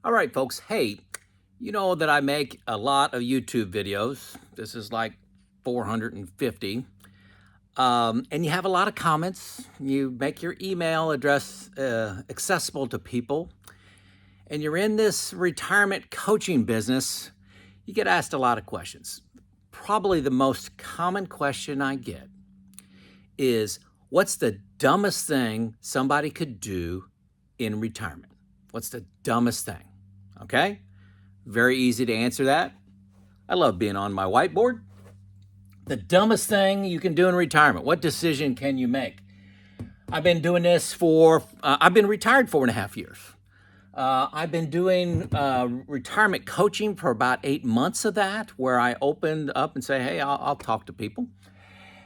All right, folks. Hey, you know that I make a lot of YouTube videos. This is like 450. And you have a lot of comments. You make your email address accessible to people. And you're in this retirement coaching business. You get asked a lot of questions. Probably the most common question I get is, what's the dumbest thing somebody could do in retirement? What's the dumbest thing? Okay? Very easy to answer that. I love being on my whiteboard. The dumbest thing you can do in retirement. What decision can you make? I've been doing this I've been retired 4.5 years. I've been doing retirement coaching for about 8 months of that, where I opened up and say, hey, I'll talk to people.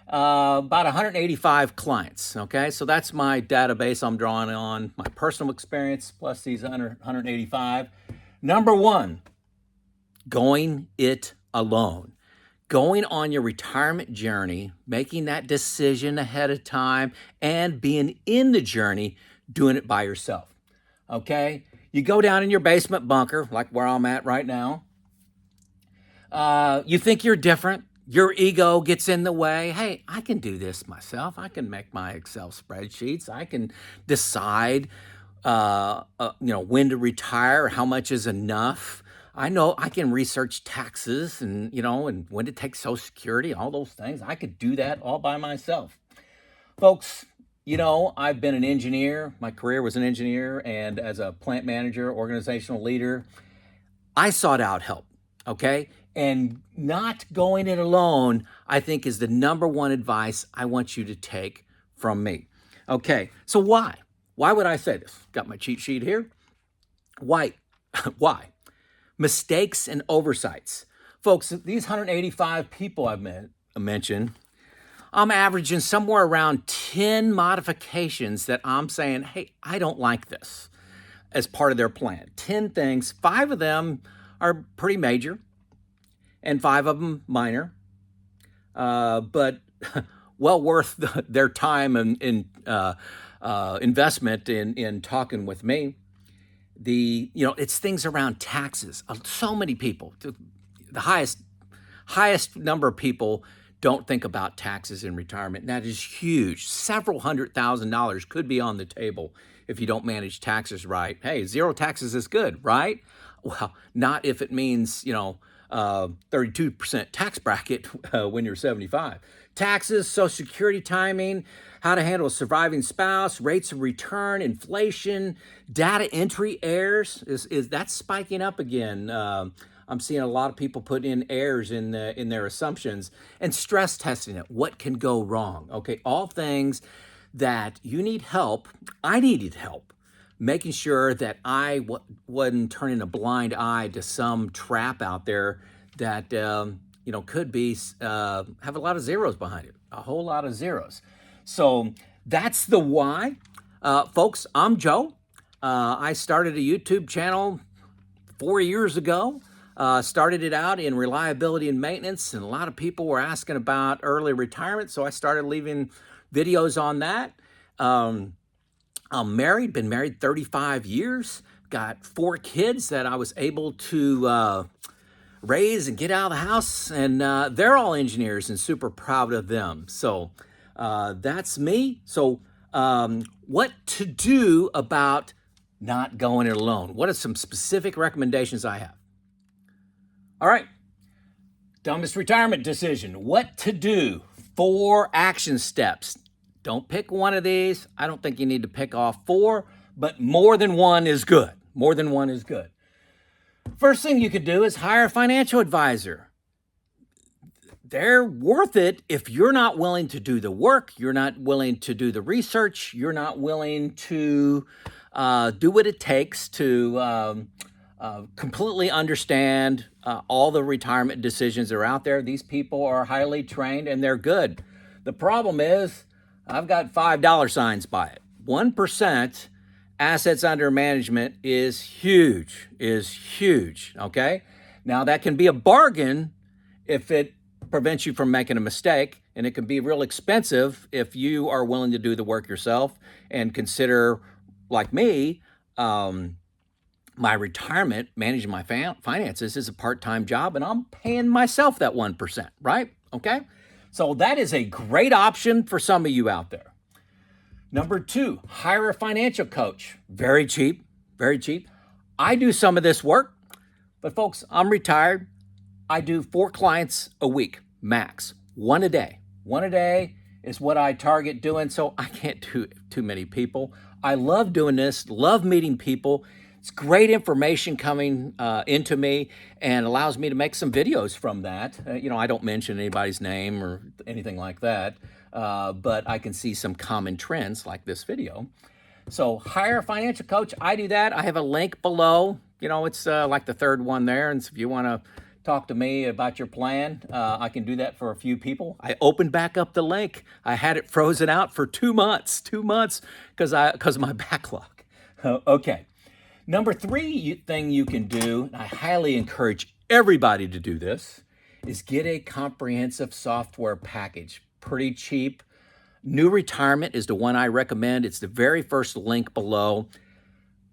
About 185 clients. Okay, so that's my database I'm drawing on, my personal experience plus these 185. Number one, going it alone. Going on your retirement journey, making that decision ahead of time, and being in the journey, doing it by yourself. Okay? You go down in your basement bunker, like where I'm at right now. You think you're different. Your ego gets in the way. Hey, I can do this myself. I can make my Excel spreadsheets. I can decide, when to retire, how much is enough. I know I can research taxes and when to take Social Security, all those things. I could do that all by myself. Folks, I've been an engineer. My career was an engineer, and as a plant manager, organizational leader, I sought out help, okay? And not going it alone, I think, is the number one advice I want you to take from me. Okay, so why? Why would I say this? Got my cheat sheet here. Why? Why? Mistakes and oversights. Folks, these 185 people I've mentioned, I'm averaging somewhere around 10 modifications that I'm saying, hey, I don't like this, as part of their plan. 10 things, 5 of them are pretty major and 5 of them minor, but well worth their time and investment in talking with me. It's things around taxes. So many people, the highest number of people don't think about taxes in retirement. And that is huge. Several $100,000 could be on the table if you don't manage taxes right. Hey, zero taxes is good, right? Well, not if it means, 32% tax bracket when you're 75. Taxes, Social Security timing, how to handle a surviving spouse, rates of return, inflation, data entry errors is that's spiking up again. I'm seeing a lot of people put in errors in their assumptions, and stress testing it. What can go wrong? Okay, all things that you need help. I needed help making sure that I wasn't turning a blind eye to some trap out there that could be have a lot of zeros behind it, a whole lot of zeros. So that's the why, folks. I'm Joe. I started a YouTube channel 4 years ago. Started it out in reliability and maintenance, and a lot of people were asking about early retirement, so I started leaving videos on that. I'm married, been married 35 years, got 4 kids that I was able to raise and get out of the house, and they're all engineers and super proud of them. So that's me. So what to do about not going it alone? What are some specific recommendations I have? All right, dumbest retirement decision. What to do? 4 action steps. Don't pick one of these. I don't think you need to pick off 4, but more than one is good. More than one is good. First thing you could do is hire a financial advisor. They're worth it if you're not willing to do the work, you're not willing to do the research, you're not willing to do what it takes to completely understand all the retirement decisions that are out there. These people are highly trained and they're good. The problem is, I've got $5 signs by it. 1% assets under management is huge, okay? Now, that can be a bargain if it prevents you from making a mistake, and it can be real expensive if you are willing to do the work yourself and consider, like me, my retirement, managing my finances, is a part-time job, and I'm paying myself that 1%, right? Okay. So that is a great option for some of you out there. Number 2, hire a financial coach. Very cheap, very cheap. I do some of this work, but folks, I'm retired. I do 4 clients a week, max, one a day. One a day is what I target doing, so I can't do too many people. I love doing this, love meeting people. It's great information coming into me and allows me to make some videos from that. I don't mention anybody's name or anything like that, but I can see some common trends like this video. So hire a financial coach. I do that. I have a link below. It's like the third one there. And so if you want to talk to me about your plan, I can do that for a few people. I opened back up the link. I had it frozen out for 2 months, because of my backlog. Okay. Number 3 thing you can do, and I highly encourage everybody to do this, is get a comprehensive software package. Pretty cheap. New Retirement is the one I recommend. It's the very first link below.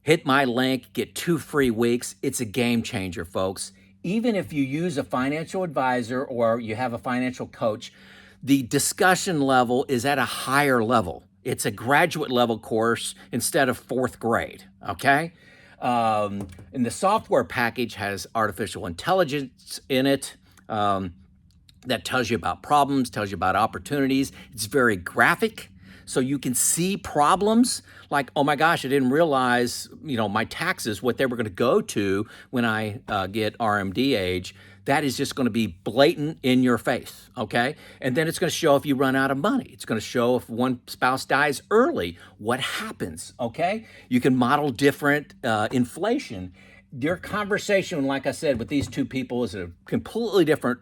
Hit my link, get 2 free weeks. It's a game changer, folks. Even if you use a financial advisor or you have a financial coach, the discussion level is at a higher level. It's a graduate level course instead of 4th grade, okay? And the software package has artificial intelligence in it. That tells you about problems, tells you about opportunities. It's very graphic, so you can see problems like, oh my gosh, I didn't realize, my taxes, what they were going to go to when I get RMD age. That is just going to be blatant in your face, okay? And then it's going to show if you run out of money. It's going to show if one spouse dies early, what happens, okay? You can model different inflation. Your conversation, like I said, with these 2 people is a completely different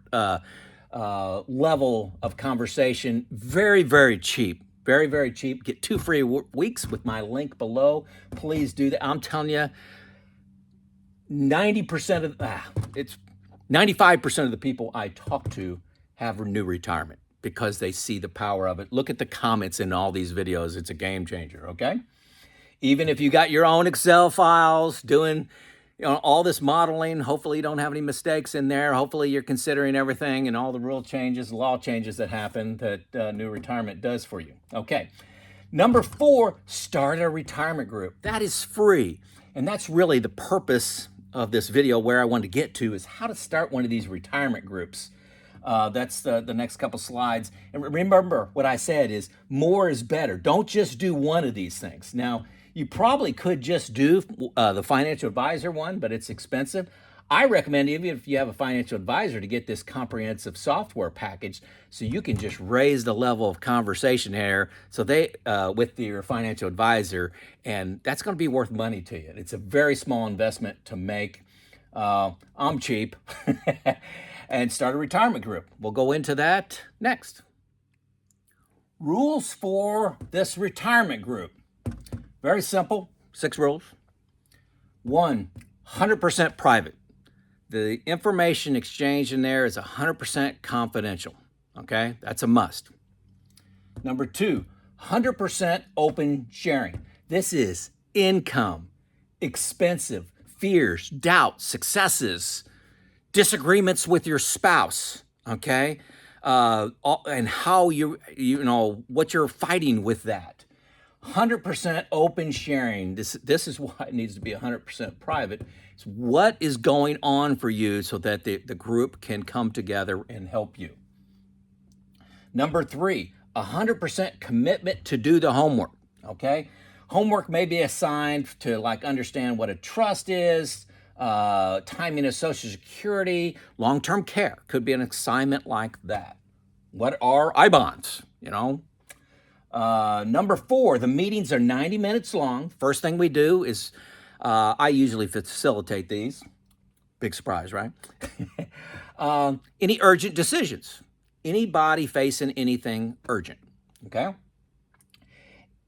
level of conversation. Very, very cheap. Very, very cheap. Get 2 free weeks with my link below. Please do that. I'm telling you, 95% of the people I talk to have a new retirement because they see the power of it. Look at the comments in all these videos. It's a game changer, okay? Even if you got your own Excel files doing all this modeling, hopefully you don't have any mistakes in there. Hopefully you're considering everything and all the rule changes, law changes that happen that New Retirement does for you. Okay. Number 4, start a retirement group. That is free. And that's really the purpose of this video. Where I want to get to is how to start one of these retirement groups. That's the next couple slides. And remember what I said is more is better. Don't just do one of these things. Now, you probably could just do the financial advisor one, but it's expensive. I recommend, even if you have a financial advisor, to get this comprehensive software package so you can just raise the level of conversation here with your financial advisor, and that's going to be worth money to you. It's a very small investment to make. I'm cheap. And start a retirement group. We'll go into that next. Rules for this retirement group. Very simple, 6 rules. 1, 100% private. The information exchanged in there is 100% confidential, okay? That's a must. Number 2, 100% open sharing. This is income, expensive, fears, doubts, successes, disagreements with your spouse, okay? And how what you're fighting with that. 100% open sharing. This is why it needs to be 100% private. It's what is going on for you so that the group can come together and help you. Number 3, 100% commitment to do the homework, okay? Homework may be assigned to understand what a trust is, timing of Social Security, long-term care. Could be an assignment like that. What are I-bonds, Number 4, the meetings are 90 minutes long. First thing we do is, I usually facilitate these. Big surprise, right? Any urgent decisions. Anybody facing anything urgent, okay?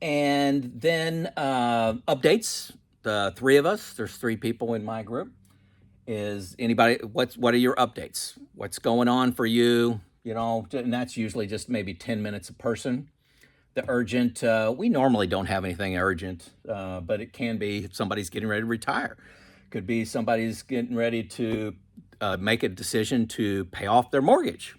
And then updates. The 3 of us, there's 3 people in my group. Is anybody, what are your updates? What's going on for you? And that's usually just maybe 10 minutes a person. The urgent, we normally don't have anything urgent, but it can be if somebody's getting ready to retire. Could be somebody's getting ready to make a decision to pay off their mortgage.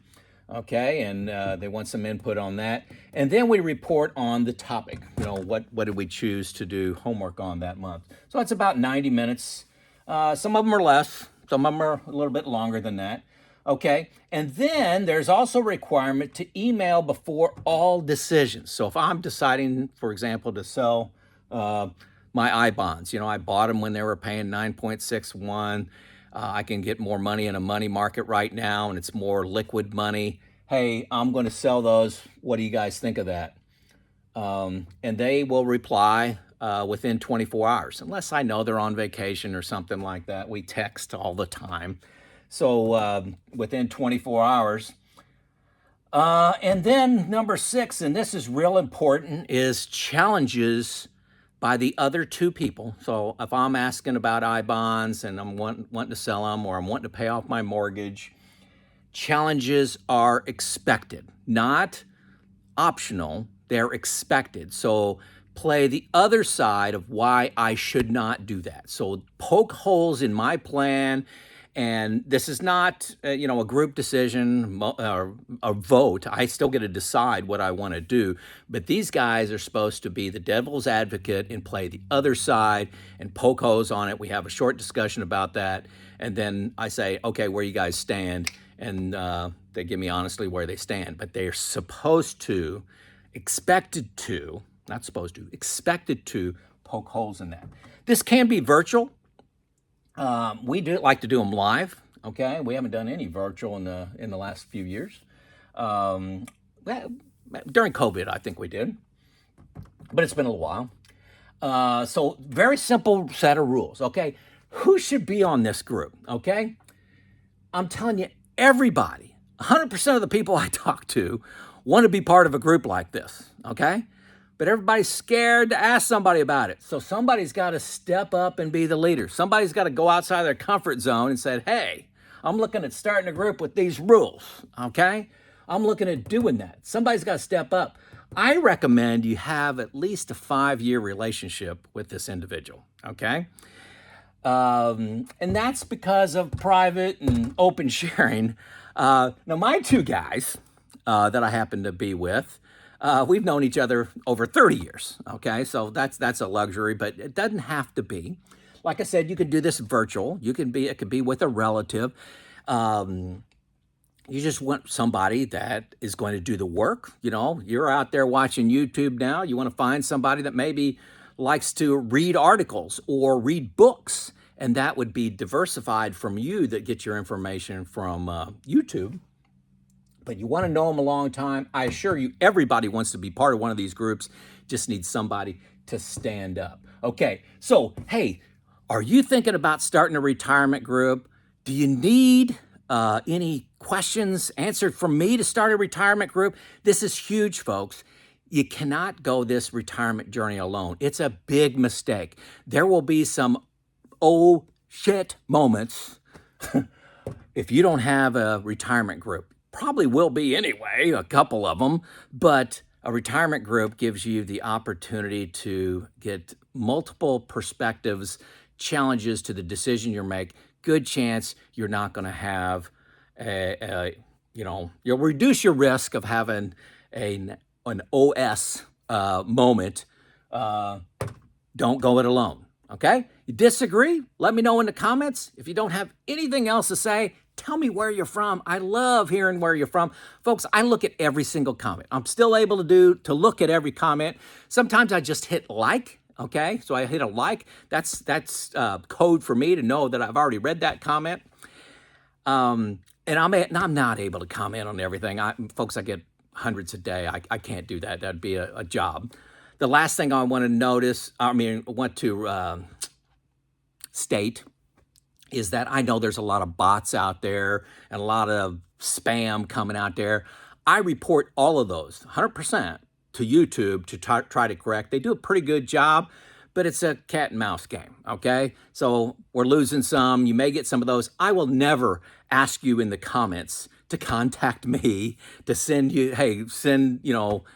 Okay, and they want some input on that. And then we report on the topic. What did we choose to do homework on that month? So it's about 90 minutes. Some of them are less. Some of them are a little bit longer than that. Okay, and then there's also a requirement to email before all decisions. So if I'm deciding, for example, to sell my I bonds, I bought them when they were paying 9.61. I can get more money in a money market right now, and it's more liquid money. Hey, I'm going to sell those. What do you guys think of that? And they will reply within 24 hours, unless I know they're on vacation or something like that. We text all the time. So within 24 hours. And then number 6, and this is real important, is challenges by the other two people. So if I'm asking about I bonds and I'm wanting to sell them, or I'm wanting to pay off my mortgage, challenges are expected, not optional. They're expected. So play the other side of why I should not do that. So poke holes in my plan. And this is not, a group decision or a vote. I still get to decide what I want to do. But these guys are supposed to be the devil's advocate and play the other side and poke holes on it. We have a short discussion about that. And then I say, okay, where you guys stand? And they give me honestly where they stand. But they're expected to poke holes in that. This can be virtual. We do like to do them live. Okay, we haven't done any virtual in the last few years. During COVID, I think we did, but it's been a little while. So very simple set of rules. Okay, who should be on this group? Okay, I'm telling you, everybody, 100% of the people I talk to want to be part of a group like this. Okay. But everybody's scared to ask somebody about it. So somebody's got to step up and be the leader. Somebody's got to go outside their comfort zone and say, hey, I'm looking at starting a group with these rules, okay? I'm looking at doing that. Somebody's got to step up. I recommend you have at least a 5-year relationship with this individual, okay? And that's because of private and open sharing. Now, my 2 guys that I happen to be with, we've known each other over 30 years, okay? So that's a luxury, but it doesn't have to be. Like I said, you could do this virtual. It could be with a relative. You just want somebody that is going to do the work. You're out there watching YouTube now. You want to find somebody that maybe likes to read articles or read books, and that would be diversified from you that gets your information from YouTube. But you want to know them a long time. I assure you, everybody wants to be part of one of these groups. Just needs somebody to stand up. Okay, so, hey, are you thinking about starting a retirement group? Do you need any questions answered from me to start a retirement group? This is huge, folks. You cannot go this retirement journey alone. It's a big mistake. There will be some oh shit moments if you don't have a retirement group. Probably will be anyway, a couple of them, but a retirement group gives you the opportunity to get multiple perspectives, challenges to the decision you make. Good chance you're not going to have you'll reduce your risk of having an OS moment. Don't go it alone, okay? You disagree? Let me know in the comments. If you don't have anything else to say, tell me where you're from. I love hearing where you're from. Folks, I look at every single comment. I'm still able to look at every comment. Sometimes I just hit like, okay? So I hit a like. That's code for me to know that I've already read that comment. And I'm not able to comment on everything. Folks, I get hundreds a day. I can't do that. That'd be a job. The last thing I want to state is that I know there's a lot of bots out there and a lot of spam coming out there. I report all of those 100% to YouTube to try to correct. They do a pretty good job, but it's a cat and mouse game, okay? So we're losing some. You may get some of those. I will never ask you in the comments to contact me, to send an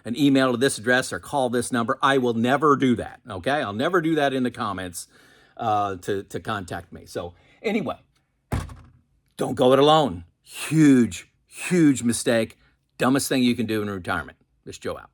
email to this address or call this number. I will never do that, okay? I'll never do that in the comments. to contact me. So anyway, don't go it alone. Huge, huge mistake. Dumbest thing you can do in retirement. This Joe out.